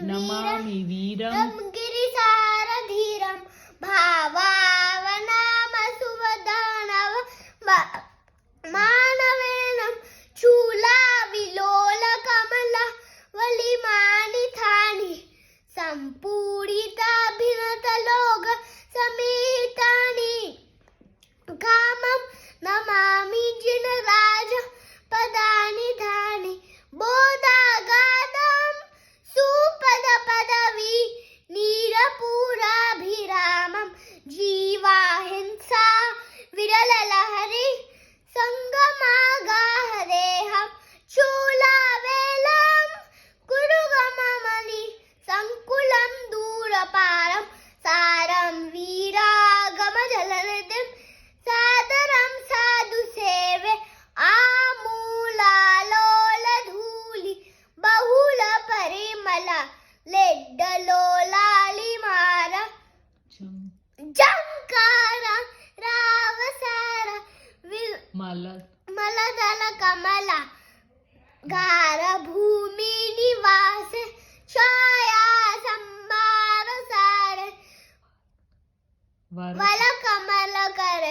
नमामि वीरं गिरिसारधीरं भावावनामसुवदानव मानवेनं चूलाविलोलकमला वलिमानिथानि सम्पूडिताभिनतलोक समेतानि कामं नमामि जिनराज पदानि धानि बोधागादं सुपद पदवी नीरपुराभिरामं जीवाहिंसा विरललहरी संगमागाहरेहं चूलावेलं कुरुगममनि संकुलं दूरपारं सारं वीरागमजलनिधिं सादरं साधु सेवे आमूलालोलधूलि बहुल परिमल लेड्डलोलालिमार जंकार रावसार मलदल कमला गार भूमि निवास छाया संभार सार वल कमल कर